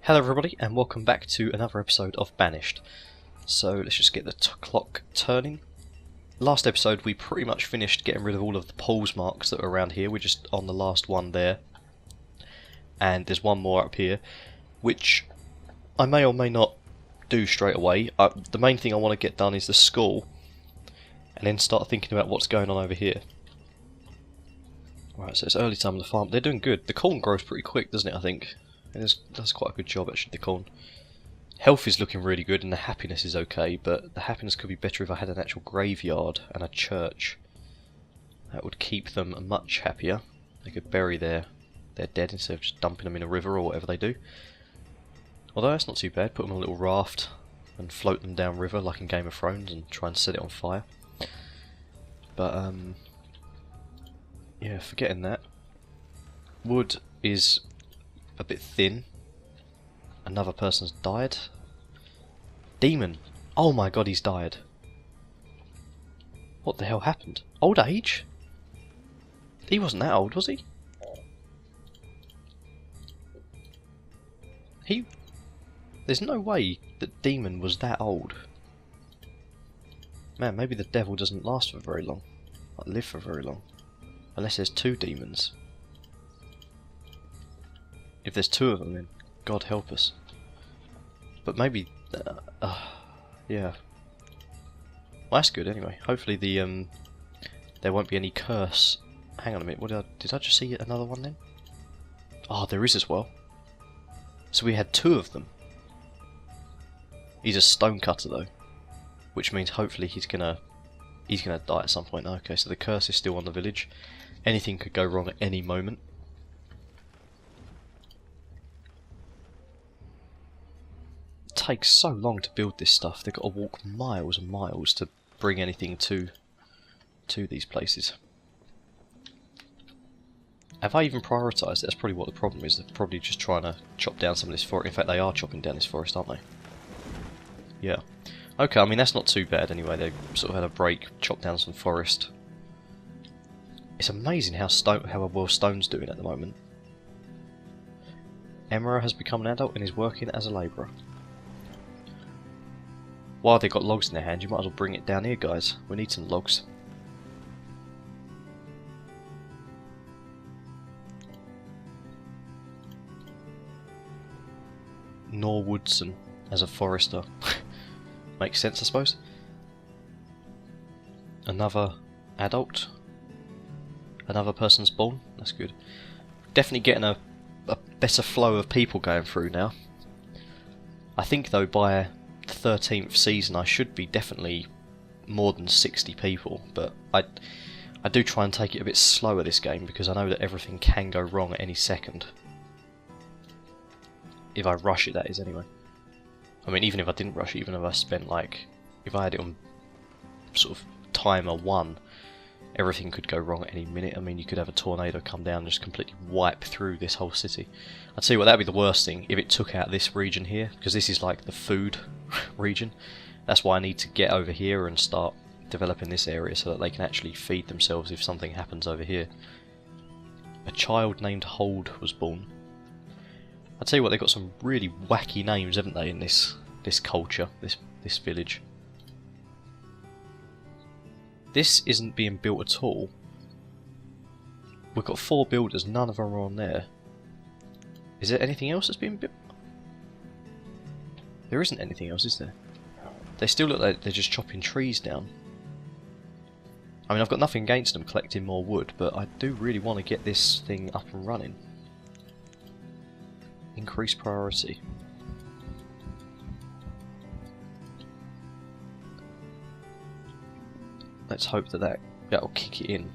Hello everybody and welcome back to another episode of Banished. So let's just get the clock turning. Last episode we pretty much finished getting rid of all of the pulse marks that are around here. We're just on the last one there. And there's one more up here, which I may or may not do straight away. The main thing I want to get done is the school, and then start thinking about what's going on over here. Right, so it's early time on the farm. They're doing good. The corn grows pretty quick, doesn't it, I think? It does quite a good job actually, the corn. Health is looking really good and the happiness is okay, but the happiness could be better if I had an actual graveyard and a church. That would keep them much happier. They could bury their dead instead of just dumping them in a river or whatever they do. Although that's not too bad, put them on a little raft and float them down river like in Game of Thrones and try and set it on fire. But yeah, forgetting that. Wood is a bit thin. Another person's died. Demon! Oh my god, he's died. What the hell happened? Old age? He wasn't that old, was he? There's no way that Demon was that old. Man, maybe the devil doesn't last for very long. Not live for very long. Unless there's two demons. If there's two of them, then God help us. But maybe, yeah. Well, that's good anyway. Hopefully there won't be any curse. Hang on a minute. Did I just see another one then? Oh, there is as well. So we had two of them. He's a stonecutter though, which means hopefully he's gonna die at some point. Okay, so the curse is still on the village. Anything could go wrong at any moment. It takes so long to build this stuff. They've got to walk miles and miles to bring anything to these places. Have I even prioritised? That's probably what the problem is. They're probably just trying to chop down some of this forest. In fact, they are chopping down this forest, aren't they? Yeah. Okay, I mean that's not too bad anyway. They sort of had a break, chopped down some forest. It's amazing how well Stone's doing at the moment. Emra has become an adult and is working as a labourer. While they've got logs in their hand, you might as well bring it down here, guys. We need some logs. Norwoodson as a forester. Makes sense, I suppose. Another adult. Another person's born. That's good. Definitely getting a better flow of people going through now. I think though by the 13th season I should be definitely more than 60 people, but I do try and take it a bit slower this game because I know that everything can go wrong at any second. If I rush it, that is, anyway. I mean, even if I didn't rush it, even if I spent like, if I had it on sort of timer 1, everything could go wrong at any minute. I mean, you could have a tornado come down and just completely wipe through this whole city. I'd tell you what, that'd be the worst thing, if it took out this region here, because this is like the food region. That's why I need to get over here and start developing this area so that they can actually feed themselves if something happens over here. A child named Hold was born. I'll tell you what, they've got some really wacky names, haven't they, in this culture, this village. This isn't being built at all. We've got 4 builders, none of them are on there. Is there anything else that's being built? There isn't anything else, is there? They still look like they're just chopping trees down. I mean, I've got nothing against them collecting more wood, but I do really want to get this thing up and running. Increase priority. Let's hope that'll kick it in.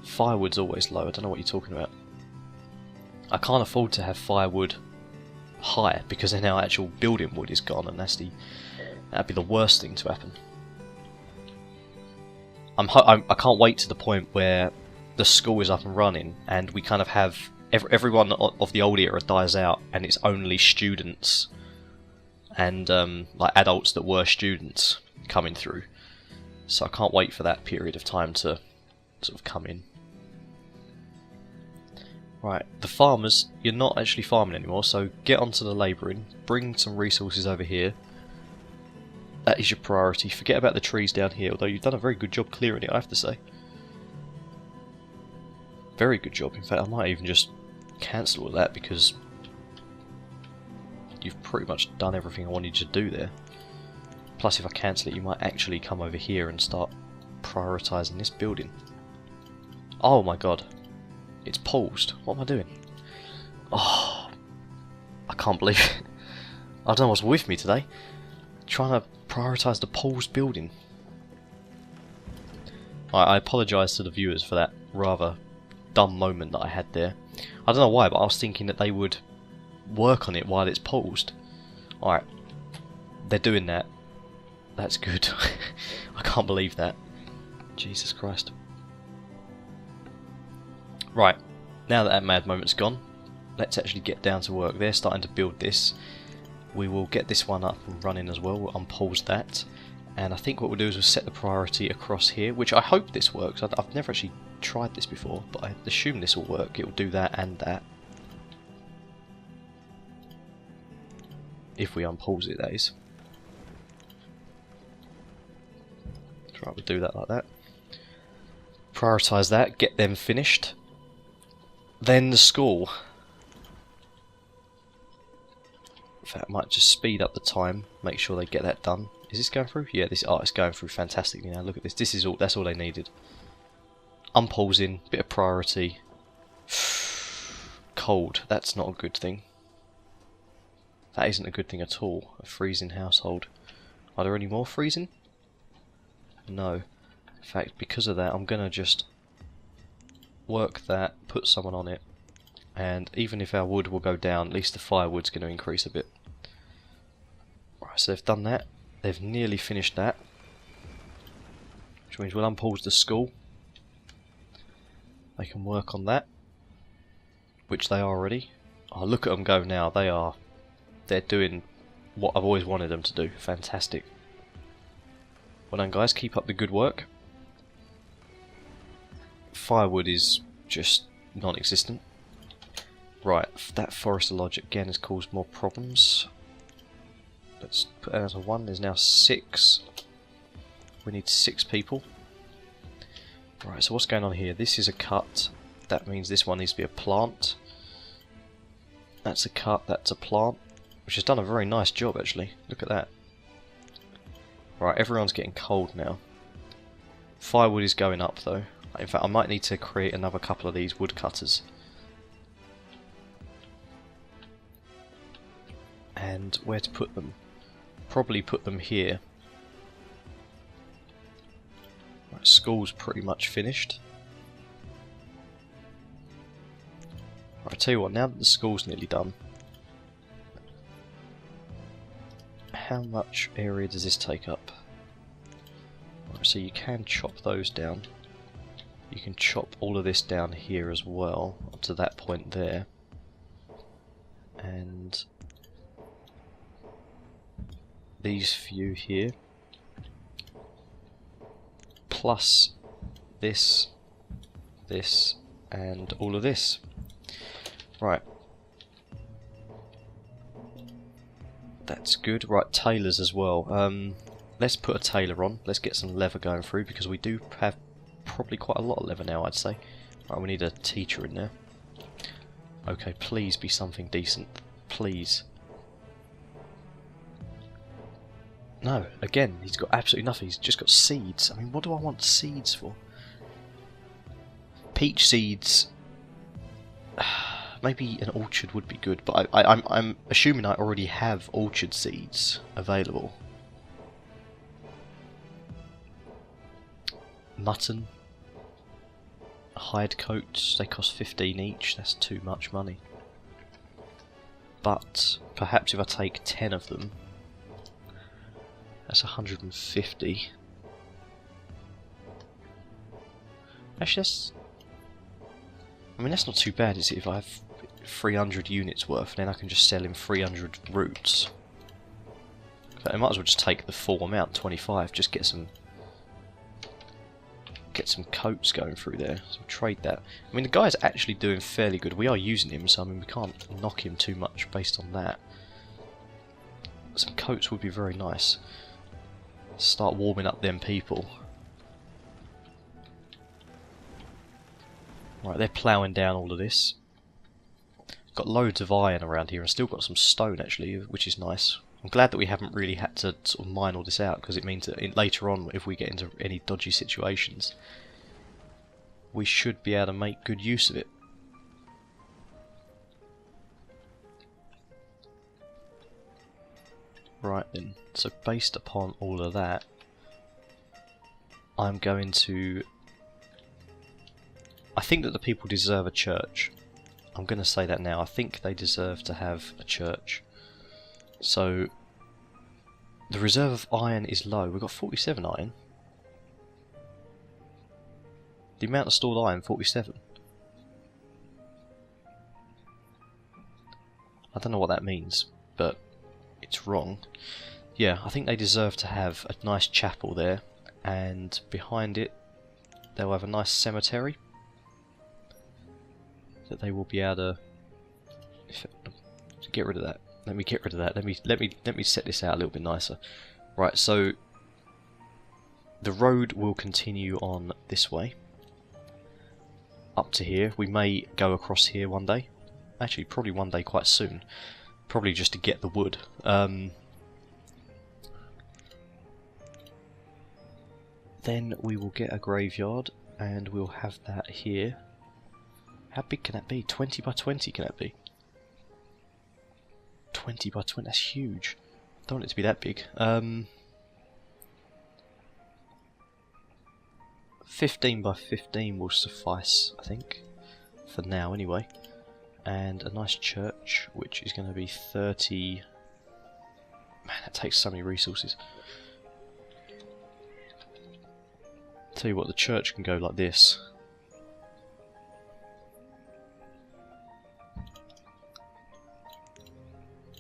Firewood's always low, I don't know what you're talking about. I can't afford to have firewood high because then our actual building wood is gone, and that'd be the worst thing to happen. I can't wait to the point where the school is up and running and we kind of have everyone of the old era dies out and it's only students and like adults that were students coming through. So I can't wait for that period of time to sort of come in. Right, the farmers, you're not actually farming anymore, so get onto the labouring, bring some resources over here. That is your priority. Forget about the trees down here, although you've done a very good job clearing it, I have to say. Very good job. In fact, I might even just cancel all that because you've pretty much done everything I wanted you to do there. Plus, if I cancel it, you might actually come over here and start prioritising this building. Oh my god. It's paused. What am I doing? Oh, I can't believe it. I don't know what's with me today. Trying to prioritise the paused building. I apologise to the viewers for that rather dumb moment that I had there. I don't know why, but I was thinking that they would work on it while it's paused. Alright, they're doing that. That's good. I can't believe that. Jesus Christ. Right, now that mad moment's gone, let's actually get down to work. They're starting to build this. We will get this one up and running as well. We'll unpause that. And I think what we'll do is we'll set the priority across here, which I hope this works. I've never actually tried this before, but I assume this will work. It will do that and that. If we unpause it, that is. Right, we'll do that like that. Prioritise that, get them finished. Then the school. In fact, I might just speed up the time, make sure they get that done. Is this going through? Yeah, it's going through fantastically now. Look at this. That's all they needed. Unpausing, bit of priority. Cold. That's not a good thing. That isn't a good thing at all. A freezing household. Are there any more freezing? No. In fact, because of that, I'm gonna just work that, put someone on it, and even if our wood will go down, at least the firewood's going to increase a bit. Right, so they've done that. They've nearly finished that, which means we'll unpause the school. They can work on that, which they are already. Oh, look at them go now. They're doing what I've always wanted them to do. Fantastic. Well done, guys. Keep up the good work. Firewood is just non-existent. Right, that forest lodge again has caused more problems. Let's put that as a 1. There's now 6. We need 6 people. Right, so what's going on here? This is a cut. That means this one needs to be a plant. That's a cut, that's a plant. Which has done a very nice job, actually. Look at that. Right, everyone's getting cold now. Firewood is going up, though. In fact, I might need to create another couple of these woodcutters. And where to put them? Probably put them here. Right, school's pretty much finished. Right, I tell you what, now that the school's nearly done, how much area does this take up? Right, so you can chop those down. You can chop all of this down here as well, up to that point there. And these few here. Plus this, this, and all of this. Right. That's good. Right, tailors as well. Let's put a tailor on. Let's get some leather going through, because we do have probably quite a lot of leather now, I'd say. Right, we need a teacher in there. Okay, please be something decent. Please. No, again, he's got absolutely nothing. He's just got seeds. I mean, what do I want seeds for? Peach seeds. Maybe an orchard would be good, but I'm assuming I already have orchard seeds available. Mutton. Hide coats, they cost 15 each, that's too much money. But perhaps if I take 10 of them, that's 150. Actually, that's not too bad, is it? If I have 300 units worth, then I can just sell him 300 roots. In fact, I might as well just take the full amount, 25, just get some get some coats going through there, so we'll trade that. I mean, the guy's actually doing fairly good. We are using him, so I mean, we can't knock him too much based on that. Some coats would be very nice. Start warming up them people. Right, they're ploughing down all of this. Got loads of iron around here and still got some stone actually, which is nice. I'm glad that we haven't really had to sort of mine all this out, because it means that later on, if we get into any dodgy situations, we should be able to make good use of it. Right then, so based upon all of that, I'm going to... I think that the people deserve a church. I'm going to say that now. I think they deserve to have a church. So, the reserve of iron is low. We've got 47 iron. The amount of stored iron, 47. I don't know what that means, but it's wrong. Yeah, I think they deserve to have a nice chapel there, and behind it they'll have a nice cemetery that they will be able to get rid of that. Let me get rid of that. Let me set this out a little bit nicer. Right, so the road will continue on this way up to here. We may go across here one day. Actually, probably one day quite soon. Probably just to get the wood. Then we will get a graveyard and we'll have that here. How big can that be? 20 by 20 can that be? 20 by 20, that's huge. Don't want it to be that big. 15 by 15 will suffice, I think, for now anyway. And a nice church, which is going to be 30... Man, that takes so many resources. Tell you what, the church can go like this.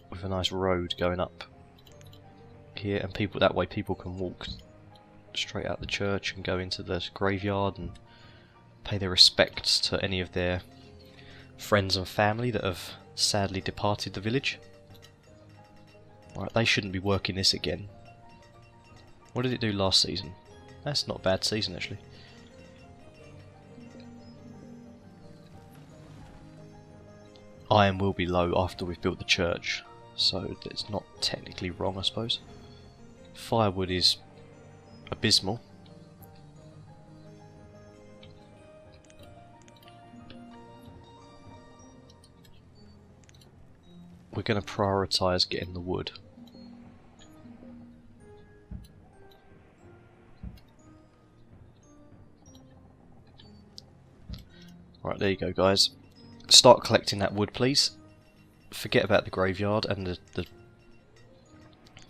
With a nice road going up here, and people that way people can walk straight out the church and go into the graveyard and pay their respects to any of their friends and family that have sadly departed the village. Right, they shouldn't be working this again. What did it do last season? That's not a bad season actually. Iron will be low after we've built the church, so it's not technically wrong, I suppose. Firewood is abysmal. We're going to prioritise getting the wood. Right, there you go guys. Start collecting that wood please. Forget about the graveyard and the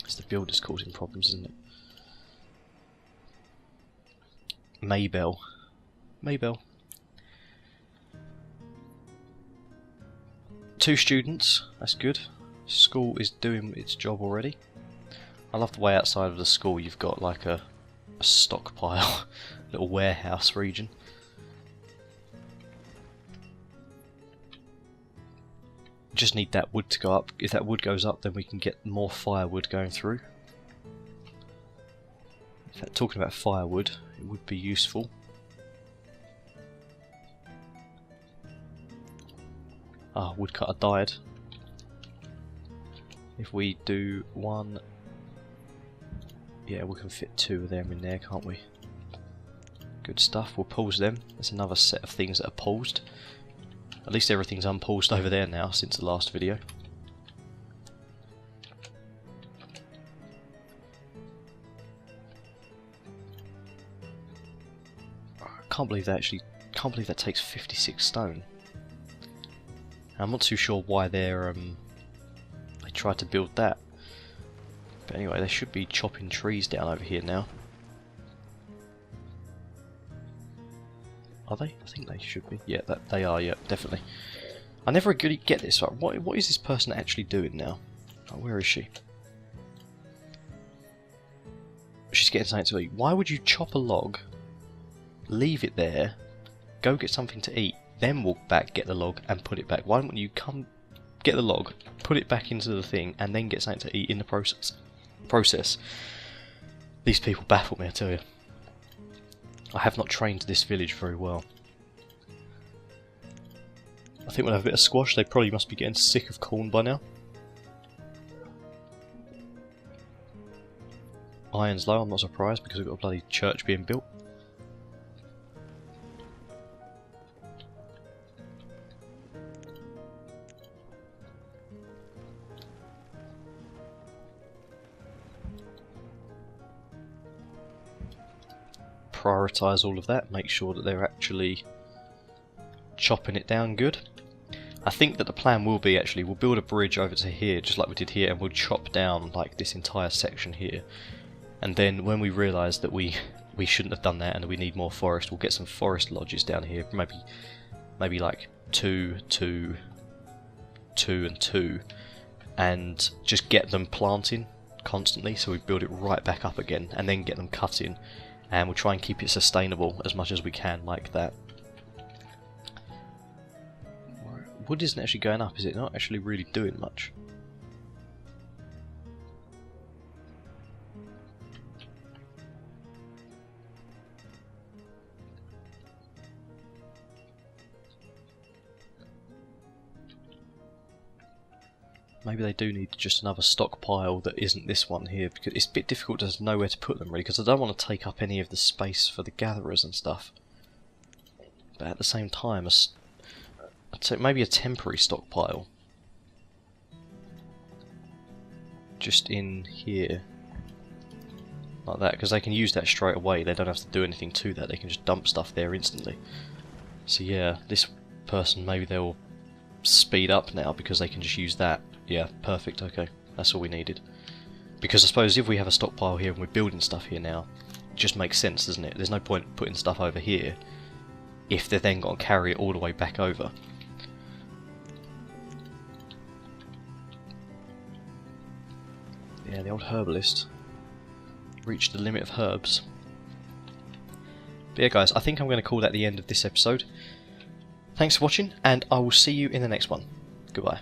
it's the builders causing problems, isn't it? Maybell. Maybell. 2 students, that's good. School is doing its job already. I love the way outside of the school you've got like a stockpile, little warehouse region. Just need that wood to go up. If that wood goes up, then we can get more firewood going through. In fact, talking about firewood, it would be useful. Ah, woodcutter died. If we do 1... Yeah, we can fit 2 of them in there, can't we? Good stuff, we'll pause them. There's another set of things that are paused. At least everything's unpaused over there now since the last video. I can't believe that takes 56 stone. I'm not too sure why they tried to build that. But anyway, they should be chopping trees down over here now. Are they? I think they should be. Yeah, they are, yeah, definitely. I never really get this. Right? What is this person actually doing now? Oh, where is she? She's getting something to eat. Why would you chop a log leave it there, go get something to eat, then walk back, get the log, and put it back? Why don't you come get the log, put it back into the thing, and then get something to eat in the process? These people baffle me, I tell you. I have not trained this village very well. I think we'll have a bit of squash. They probably must be getting sick of corn by now. Iron's low, I'm not surprised because we've got a bloody church being built. Prioritise all of that, make sure that they're actually chopping it down good. I think that the plan will be actually, we'll build a bridge over to here, just like we did here, and we'll chop down like this entire section here. And then when we realise that we shouldn't have done that and we need more forest, we'll get some forest lodges down here, maybe like 2, 2, 2 and 2, and just get them planting constantly, so we build it right back up again, and then get them cutting, and we'll try and keep it sustainable as much as we can like that. Wood isn't actually going up, is it? Not actually really doing much. Maybe they do need just another stockpile that isn't this one here, because it's a bit difficult to know where to put them really, because I don't want to take up any of the space for the gatherers and stuff. But at the same time, I'd say maybe a temporary stockpile. Just in here. Like that, because they can use that straight away, they don't have to do anything to that, they can just dump stuff there instantly. So yeah, this person, maybe they'll speed up now because they can just use that. Yeah, perfect, okay. That's all we needed. Because I suppose if we have a stockpile here and we're building stuff here now, it just makes sense, doesn't it? There's no point putting stuff over here if they're then got to carry it all the way back over. Yeah, the old herbalist reached the limit of herbs. But yeah guys, I think I'm going to call that the end of this episode. Thanks for watching, and I will see you in the next one. Goodbye.